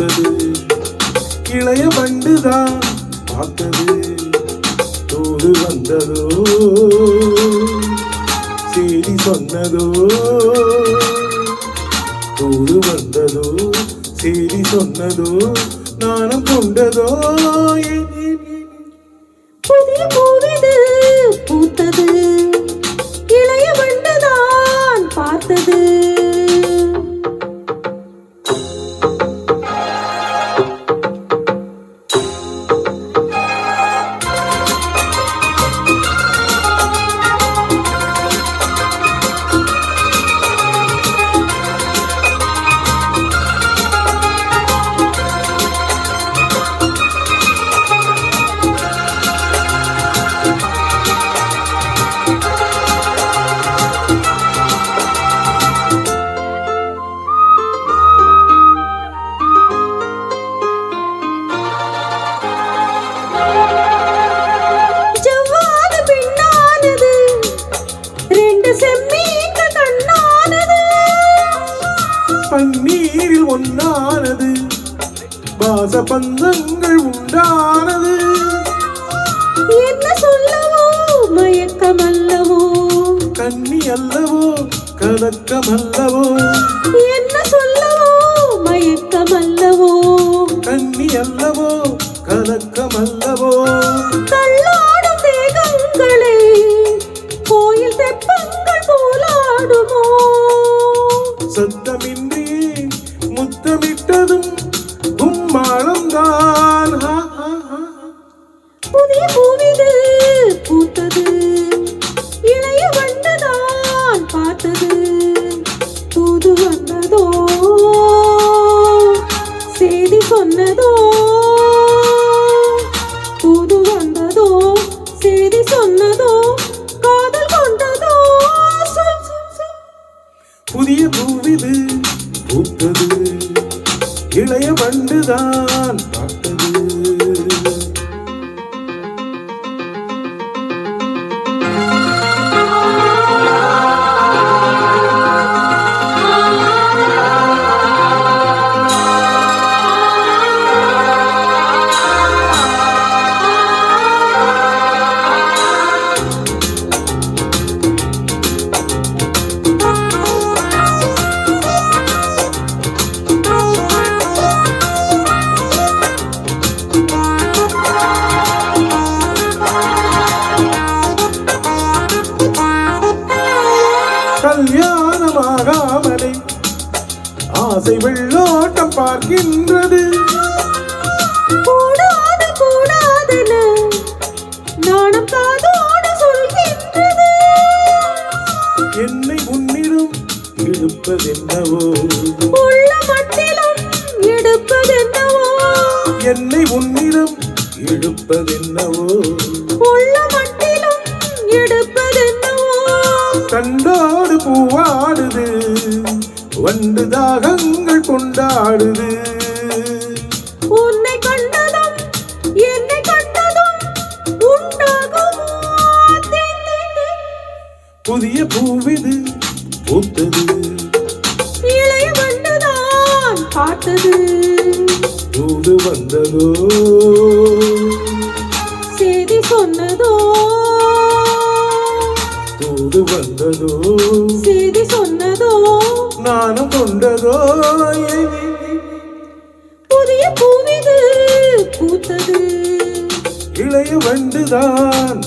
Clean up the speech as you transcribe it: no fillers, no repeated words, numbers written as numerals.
பூத்தது. இளைய வண்டுதான் பார்த்தது. தூது வந்ததோ செய்தி சொன்னதோ, தூது வந்ததோ செய்தி சொன்னதோ, நானும் கொண்டதோ. புதிய பூவிது பூத்தது, இளைய வண்டுதான் பார்த்தது. பன்னீரில் ஒன்னானது, பாச பந்தங்கள் உண்டானது. என்ன சொல்லவோ மயக்கம் அல்லவோ, கண்ணி அல்லவோ கலக்கம் அல்லவோ. என்ன சொல்லவோ மயக்கம் அல்லவோ, கண்ணி அல்லவோ கலக்கம் அல்லவோ. தள்ளாடும் தேகங்களே கோயில் தெப்பங்கள் போலாடுமோ. சத்தமின்றி முத்தமிட்டதும் கும்மாளம்தான். புதிய பூவிது பூத்தது, இளைய வண்டுதான் பார்த்தது. தூது வந்ததோ செய்தி சொன்னதோ, தூது வந்ததோ செய்தி சொன்னதோ, காதல் கொண்டதோ. புதிய பூவிது பூத்தது, இளைய வண்டுதான் பார்த்தது. கல்யாணமாகாமலே ஆசை வெள்ளோட்டம் பார்க்கின்றது. கூடாது கூடாதுன்னு நாணம் காதோடு சொல்கின்றது. என்னை உன்னிடம் இழுப்பதென்னவோ, உள்ள மட்டிலும் எடுப்பதென்னவோ. என்னை உன்னிடம் இழுப்பதென்னவோ, உள்ள மட்டிலும் எடுப்பதென்னவோ. கண்டோடு பூவாடுது, வண்டு தாகங்கள் கொண்டாடுது. உன்னை கண்டதும் என்னை கண்டதும் உண்டாகுமோ. புதிய பூவிது பூத்தது, இளைய வண்டுதான் பார்த்தது. தூது வந்ததோ செய்தி சொன்னதோ, தூது வந்ததோ செய்தி சொன்னதோ, நானும் கொண்டதோ. புதிய பூவிது பூத்தது, இளைய வண்டுதான்